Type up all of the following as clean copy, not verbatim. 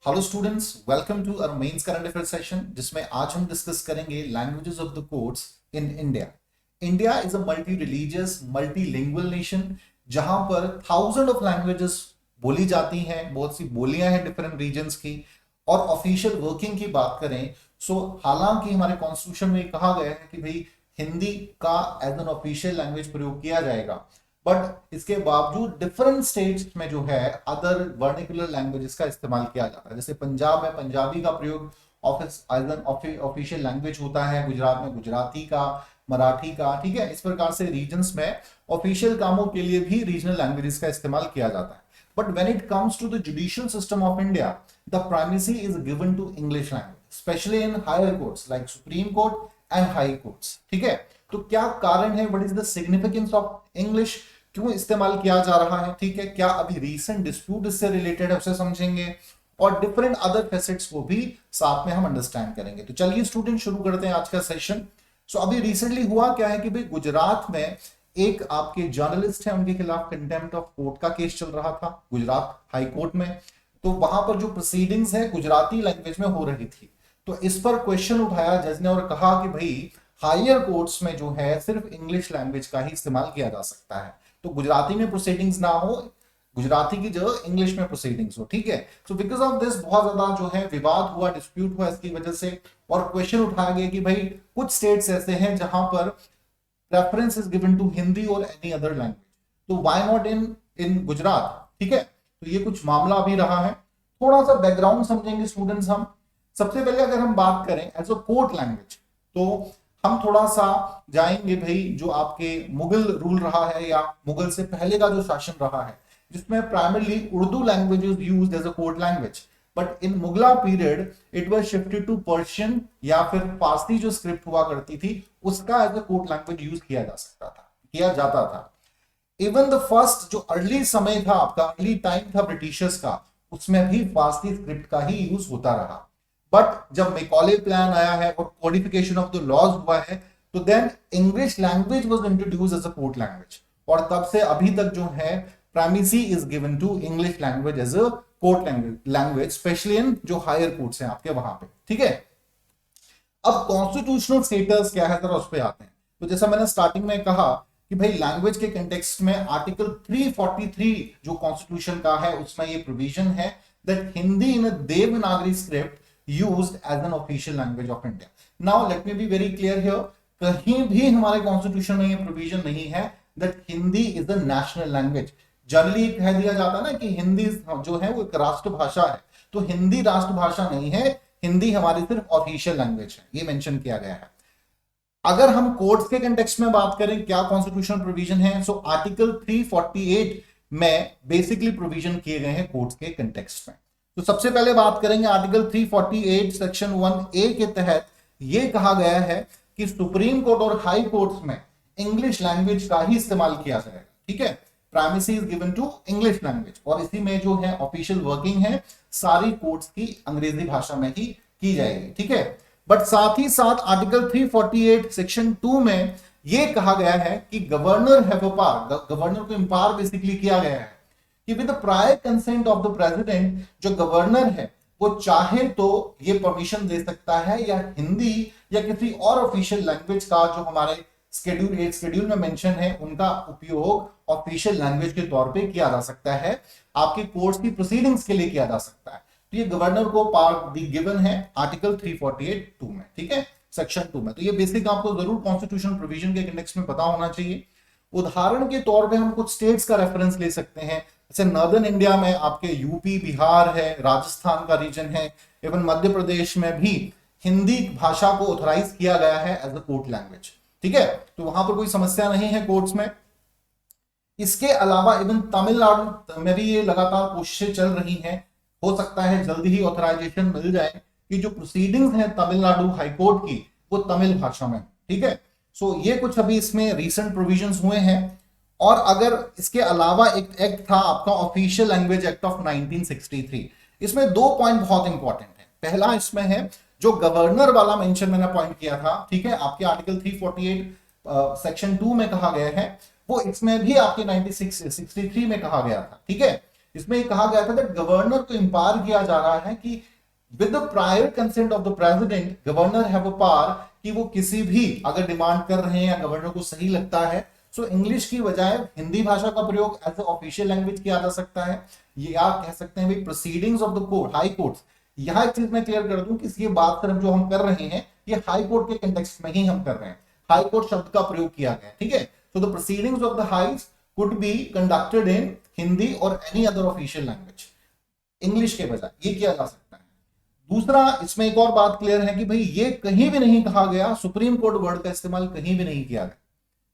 Hello students, welcome to our mains current affair session जिसमें आज हम डिस्कस करेंगे languages of the courts in India. India is a multi religious multi lingual nation जहां पर thousand of languages बोली जाती हैं, बहुत सी बोलियां हैं डिफरेंट रीजन्स की। और ऑफिशियल वर्किंग की बात करें सो हालांकि हमारे कॉन्स्टिट्यूशन में कहा गया है कि भाई हिंदी का एज एन ऑफिशियल लैंग्वेज प्रयोग किया जाएगा, बट इसके बावजूद डिफरेंट स्टेट्स में जो है अदर वर्निकुलर लैंग्वेजेस का इस्तेमाल किया जाता है। जैसे पंजाब में पंजाबी का प्रयोग ऑफिशियल लैंग्वेज होता है, गुजरात में गुजराती का, मराठी का। ठीक है, इस प्रकार से रीजन्स में ऑफिशियल कामों के लिए भी रीजनल लैंग्वेजेस का इस्तेमाल किया जाता है। But when it comes to the judicial system of India, the primacy is given to English language, specially in higher courts like Supreme Court and high courts. ठीक है, तो क्या कारण है, what is the significance of English, क्यों इस्तेमाल किया जा रहा है? ठीक है, क्या अभी रीसेंट डिस्प्यूट इससे रिलेटेड है उसे समझेंगे, और डिफरेंट अदर फेसेट्स को भी साथ में हम अंडरस्टैंड करेंगे। तो चलिए स्टूडेंट शुरू करते हैं आज का सेशन। सो अभी रिसेंटली हुआ क्या है कि भाई गुजरात में एक आपके जर्नलिस्ट है, उनके खिलाफ कंटेम्प्ट ऑफ कोर्ट का केस चल रहा था गुजरात हाई कोर्ट में। तो वहां पर जो प्रोसीडिंग्स है गुजराती लैंग्वेज में हो रही थी, तो इस पर क्वेश्चन उठाया जज ने और कहा कि भाई हायर कोर्ट्स में जो है सिर्फ इंग्लिश लैंग्वेज का ही इस्तेमाल किया जा सकता है, तो गुजराती में प्रोसीडिंग्स ना हो, गुजराती की जगह इंग्लिश में प्रोसीडिंग्स हो। ठीक है, सो बिकॉज ऑफ दिस बहुत ज्यादा जो है विवाद हुआ, डिस्प्यूट हुआ इसकी वजह से, और क्वेश्चन उठाया गया कि भाई कुछ स्टेट्स ऐसे हैं जहां पर preference is given to Hindi और एनी अदर लैंग्वेज, तो why not in in Gujarat. ठीक है, तो ये कुछ मामला अभी रहा है। थोड़ा सा बैकग्राउंड समझेंगे स्टूडेंट्स हम। सबसे पहले अगर हम बात करें एज अ कोर्ट लैंग्वेज, तो हम थोड़ा सा जाएंगे भाई जो आपके मुगल रूल रहा है या मुगल से पहले का जो शासन रहा है, जिसमें primarily Urdu language is used as a court language, but in Mughal period it was shifted to Persian या फिर फारसी जो स्क्रिप्ट हुआ करती थी उसका as a court language use किया जा सकता था, किया जाता था। इवन द फर्स्ट जो अर्ली समय था आपका, अर्ली टाइम था ब्रिटिशर्स का, उसमें भी फारसी स्क्रिप्ट का ही यूज होता रहा। बट जब मैकॉले प्लान आया है और कोडिफिकेशन ऑफ द लॉज हुआ है, तो then English language was introduced as a court language, और तब से अभी तक जो है primacy is given to English language as a court language, specially in जो हायर कोर्ट्स हैं आपके वहां पे। ठीक है, अब कॉन्स्टिट्यूशनल स्टेटस क्या है जरा उस पर आते हैं। तो जैसा मैंने स्टार्टिंग में कहा कि भाई लैंग्वेज के कंटेक्स्ट में आर्टिकल 343 जो कॉन्स्टिट्यूशन का है उसमें ये प्रोविजन है that Hindi in a Devanagari script used as an official language of India. Now let me be very clear here, कहीं भी हमारे कॉन्स्टिट्यूशन में ये प्रोविजन नहीं है that Hindi is a national language. Generally कह दिया जाता है ना कि हिंदी जो है वो एक राष्ट्रभाषा है, तो हिंदी राष्ट्रभाषा नहीं है, हिंदी हमारी सिर्फ ऑफिशियल लैंग्वेज है, ये मेंशन किया गया है। अगर हम कोर्ट्स के कंटेक्स्ट में बात करें क्या कॉन्स्टिट्यूशनल प्रोविजन है, सो आर्टिकल 348 में बेसिकली प्रोविजन किए गए हैं कोर्ट्स के कंटेक्स्ट में। तो सबसे पहले बात करेंगे आर्टिकल 348 सेक्शन 1A के तहत यह कहा गया है कि सुप्रीम कोर्ट और हाई कोर्ट्स में इंग्लिश लैंग्वेज का ही इस्तेमाल किया जाएगा। ठीक है, primacy is given to English language, और इसी में जो है ऑफिशियल वर्किंग है सारी कोर्ट्स की अंग्रेजी भाषा में ही की जाएगी। ठीक है, बट साथ ही साथ आर्टिकल 348 सेक्शन 2 में यह कहा गया है कि governor have a power, governor को एम्पावर बेसिकली किया गया है कि with the prior consent of the president, जो गवर्नर है वो चाहे तो ये परमिशन दे सकता है या हिंदी या किसी और ऑफिशियल लैंग्वेज का जो हमारे शेड्यूल में मेंशन है उनका उपयोग ऑफिशियल लैंग्वेज के तौर पे किया जा सकता है, आपके कोर्ट्स की प्रोसीडिंग्स के लिए किया जा सकता है। तो ये गवर्नर को पावर गिवन है आर्टिकल 348 में। ठीक है, सेक्शन 2 में। तो ये बेसिक आपको जरूर कॉन्स्टिट्यूशन प्रोविजन के कंटेक्स्ट में पता होना चाहिए। उदाहरण के तौर पे हम कुछ स्टेट्स का रेफरेंस ले सकते हैं, जैसे नॉर्दर्न इंडिया में आपके यूपी, बिहार है, राजस्थान का रीजन है, एवं मध्य प्रदेश में भी हिंदी भाषा को ऑथराइज किया गया है एज अ कोर्ट लैंग्वेज। ठीक है, तो वहां पर कोई समस्या नहीं है कोर्ट्स में। इसके अलावा इवन तमिलनाडु में भी ये लगातार कोशिशें चल रही हैं, हो सकता है जल्दी ही ऑथराइजेशन मिल जाए कि जो प्रोसीडिंग्स हैं तमिलनाडु हाईकोर्ट की वो तमिल भाषा में। ठीक है, सो ये कुछ अभी इसमें रीसेंट प्रोविजंस हुए हैं। और अगर इसके अलावा एक एक्ट था आपका ऑफिशियल लैंग्वेज एक्ट ऑफ 1963, इसमें दो पॉइंट बहुत इंपॉर्टेंट है। पहला इसमें है जो गवर्नर वाला मेंशन मैंने पॉइंट किया था, ठीक है, आपके आर्टिकल 348 सेक्शन 2 में कहा गया है, वो इसमें भी आपके 1963 में कहा गया था। ठीक है, इसमें कहा गया था कि गवर्नर को इंपावर किया जा रहा है कि with the prior consent of the president governor have a power कि वो किसी भी अगर डिमांड कर रहे हैं या गवर्नर को सही लगता है सो इंग्लिश की बजाय हिंदी भाषा का प्रयोग एज ए ऑफिशियल लैंग्वेज किया जा सकता है। ये आप कह सकते हैं भाई proceedings of the court, high courts. यहां एक चीज मैं क्लियर कर दूं कि ये बात सिर्फ जो हम कर रहे हैं ये हाई कोर्ट के कंटेक्स्ट में ही हम कर रहे हैं, हाई कोर्ट शब्द का प्रयोग किया गया है, ठीक है। So the proceedings of the houses could be conducted in Hindi और any other official language, English के बजाय ये किया जा सकता है। दूसरा, इसमें एक और बात क्लियर है कि भाई ये कहीं भी नहीं कहा गया, सुप्रीम कोर्ट वर्ड का इस्तेमाल कहीं भी नहीं किया गया,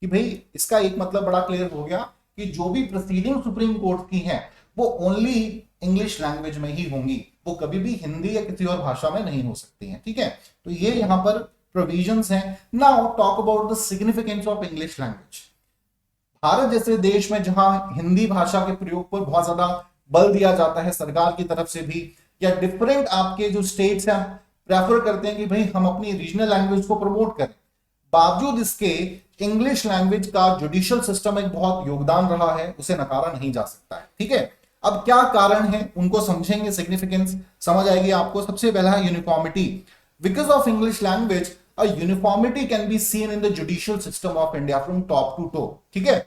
कि भाई इसका एक मतलब बड़ा क्लियर हो गया कि जो भी प्रोसीडिंग सुप्रीम कोर्ट की हैं वो ओनली इंग्लिश लैंग्वेज में ही होंगी, वो कभी भी हिंदी या किसी और भाषा में नहीं हो सकती हैं, ठीक है। तो ये यहां पर प्रोविजंस हैं। Now talk about the significance of English language. Bharat जैसे देश में जहां हिंदी भाषा के प्रयोग पर बहुत ज्यादा बल दिया जाता है सरकार की तरफ से भी, या डिफरेंट आपके जो स्टेट्स हैं प्रेफर करते हैं कि भाई हम अपनी रीजनल लैंग्वेज को प्रमोट करें, बावजूद इसके इंग्लिश लैंग्वेज का जुडिशियल सिस्टम एक बहुत योगदान रहा है, उसे नकारा नहीं जा सकता है, ठीक है। अब क्या कारण है उनको समझेंगे, सिग्निफिकेंस समझ आएगी आपको। सबसे पहला है uniformity. Because of English language a uniformity can be seen in the judicial system of India from top to toe, ठीक है।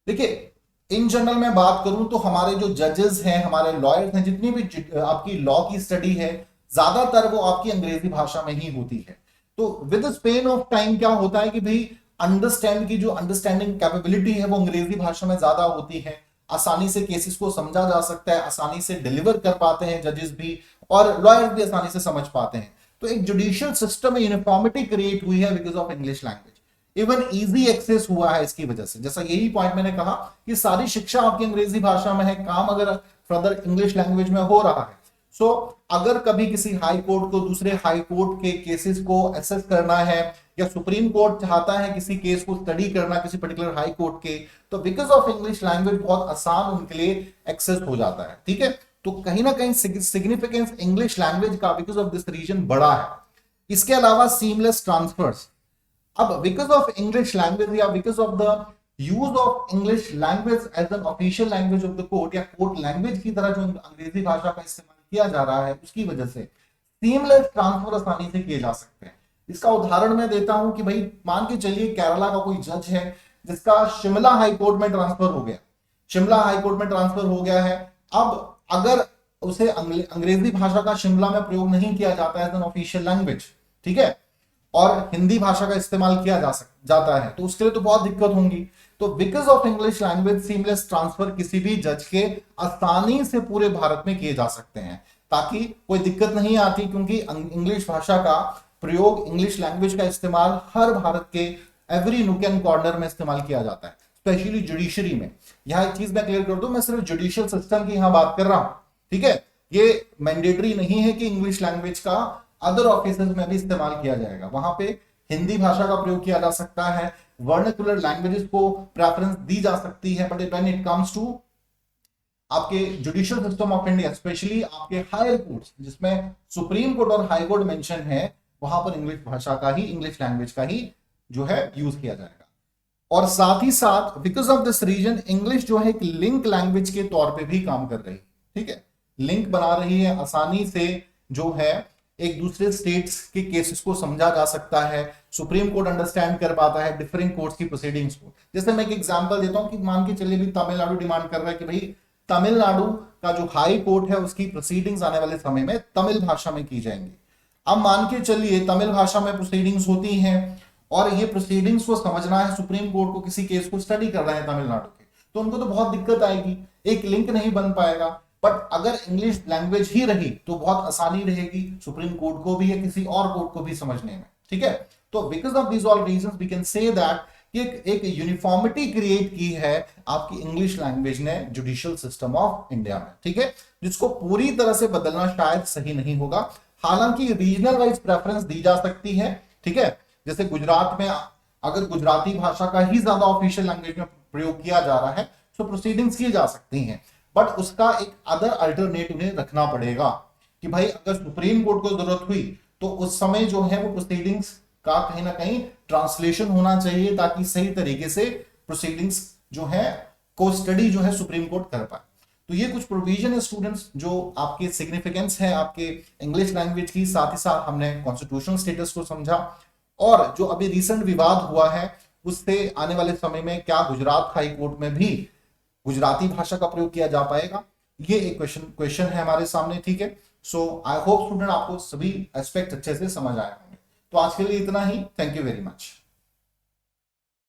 देखिए इन जनरल में बात करूं तो हमारे जो जजेस हैं, हमारे लॉयर्स हैं, जितनी भी आपकी लॉ की स्टडी है ज्यादातर वो आपकी अंग्रेजी भाषा में ही होती है। तो विद स्पेन ऑफ टाइम क्या होता है कि भाई अंडरस्टैंड की जो अंडरस्टैंडिंग कैपेबिलिटी है वो अंग्रेजी भाषा में ज्यादा होती है, आसानी से केसेस को समझा जा सकता है, आसानी से डिलीवर कर पाते हैं जजेस भी और लॉयर्स भी आसानी से समझ पाते हैं। तो एक जुडिशियल सिस्टम में यूनिफॉर्मिटी क्रिएट हुई है because of English language. Even easy access हुआ है इसकी वजह से, जैसा यही पॉइंट मैंने कहा कि सारी शिक्षा आपकी अंग्रेजी भाषा में है, काम अगर फर्दर इंग्लिश लैंग्वेज में हो रहा है। सो अगर कभी किसी हाई कोर्ट को दूसरे हाई कोर्ट के केसेस को एसेस करना है या सुप्रीम कोर्ट चाहता है किसी केस को स्टडी करना किसी पर्टिकुलर हाई कोर्ट के, तो बिकॉज ऑफ इंग्लिश लैंग्वेज बहुत आसान उनके लिए एक्सेस हो जाता है, ठीक है। तो कहीं ना कहीं सिग्निफिकेंस इंग्लिश लैंग्वेज का बिकॉज ऑफ दिस रीजन बड़ा है। इसके अलावा सीमलेस ट्रांसफर्स। अब बिकॉज ऑफ इंग्लिश लैंग्वेज या because of the use of English language as an official language of the court या कोर्ट लैंग्वेज की तरह जो अंग्रेजी भाषा का इस्तेमाल किया जा रहा है उसकी वजह से सीमलेस ट्रांसफर आसानी से किए जा सकते हैं। इसका उदाहरण मैं देता हूं कि भाई मान के चलिए केरला का कोई जज है जिसका शिमला हाई कोर्ट में ट्रांसफर हो गया, शिमला हाई कोर्ट में ट्रांसफर हो गया है। अब अगर उसे अंग्रेजी भाषा का शिमला में प्रयोग नहीं किया जाता है एज एन ऑफिशियल लैंग्वेज, ठीक है, और हिंदी भाषा का इस्तेमाल किया जाता है तो उसके लिए तो बहुत दिक्कत होंगी। तो because of English language seamless transfer किसी भी जज के आसानी से पूरे भारत में किए जा सकते हैं ताकि कोई दिक्कत नहीं आती, क्योंकि इंग्लिश भाषा का प्रयोग, इंग्लिश लैंग्वेज का इस्तेमाल हर भारत के एवरी नुक एंड कॉर्नर में इस्तेमाल किया जाता है, स्पेशली जुडिशरी में। यहां एक चीज मैं क्लियर कर दूं, मैं सिर्फ जुडिशियल सिस्टम की यहां बात कर रहा हूं, ठीक है। ये मैंडेटरी नहीं है कि इंग्लिश लैंग्वेज का अदर ऑफिसेज में भी इस्तेमाल किया जाएगा, वहां पे हिंदी भाषा का प्रयोग किया जा सकता है, वर्नाक्युलर लैंग्वेजेस को प्रेफरेंस दी जा सकती है, but when it comes to आपके judicial system of India specially आपके हायर कोर्ट्स जिसमें सुप्रीम कोर्ट और हाई कोर्ट मेंशन है, वहां पर इंग्लिश भाषा का ही, इंग्लिश लैंग्वेज का ही जो है यूज किया जाएगा। और साथ ही साथ because of this reason English जो है एक लिंक लैंग्वेज के तौर पे भी काम कर रही है, ठीक है, लिंक बना रही है, आसानी से जो है एक दूसरे स्टेट्स के केसेस को समझा जा सकता है, सुप्रीम कोर्ट अंडरस्टैंड कर पाता है डिफरेंट कोर्ट्स की प्रोसीडिंग्स को। जैसे मैं एक एग्जांपल देता हूं कि मान के चलिए भी तमिलनाडु डिमांड कर रहा है कि भाई तमिलनाडु का जो हाई कोर्ट है उसकी प्रोसीडिंग्स आने वाले समय में तमिल भाषा में की जाएंगी। अब मान के चलिए तमिल भाषा में प्रोसीडिंग्स होती हैं और ये प्रोसीडिंग्स को समझना है सुप्रीम कोर्ट को, किसी केस को स्टडी करना है तमिलनाडु के, तो उनको तो बहुत दिक्कत आएगी, एक लिंक नहीं बन पाएगा। बट अगर इंग्लिश लैंग्वेज ही रही तो बहुत आसानी रहेगी सुप्रीम कोर्ट को भी या किसी और कोर्ट को भी समझने में, ठीक है। तो because of this all reasons we can say that एक यूनिफॉर्मिटी क्रिएट की है आपकी इंग्लिश लैंग्वेज ने जुडिशियल सिस्टम ऑफ इंडिया में, ठीक है, जिसको पूरी तरह से बदलना शायद सही नहीं होगा। हालांकि रीजनल वाइज प्रेफरेंस दी जा सकती है, ठीक है, जैसे गुजरात में अगर गुजराती भाषा का ही ज्यादा ऑफिशियल लैंग्वेज में प्रयोग किया जा रहा है तो प्रोसीडिंग्स की जा सकती हैं, बट उसका एक अदर अल्टरनेट उन्हें रखना पड़ेगा कि भाई अगर सुप्रीम कोर्ट को जरूरत हुई तो उस समय जो है वो प्रोसीडिंग्स का कहीं ना कहीं ट्रांसलेशन होना चाहिए ताकि सही तरीके से प्रोसीडिंग्स जो है को स्टडी जो है सुप्रीम कोर्ट कर पाए। तो ये कुछ प्रोविजन है स्टूडेंट्स जो आपके सिग्निफिकेंस है आपके इंग्लिश लैंग्वेज की, साथ ही साथ हमने कॉन्स्टिट्यूशनल स्टेटस को समझा, और जो अभी रिसेंट विवाद हुआ है उससे आने वाले समय में क्या गुजरात हाई कोर्ट में भी गुजराती भाषा का प्रयोग किया जा पाएगा, ये एक क्वेश्चन है हमारे सामने, ठीक है। सो आई होप स्टूडेंट आपको सभी एस्पेक्ट अच्छे से समझ आए होंगे। तो आज के लिए इतना ही, थैंक यू वेरी मच।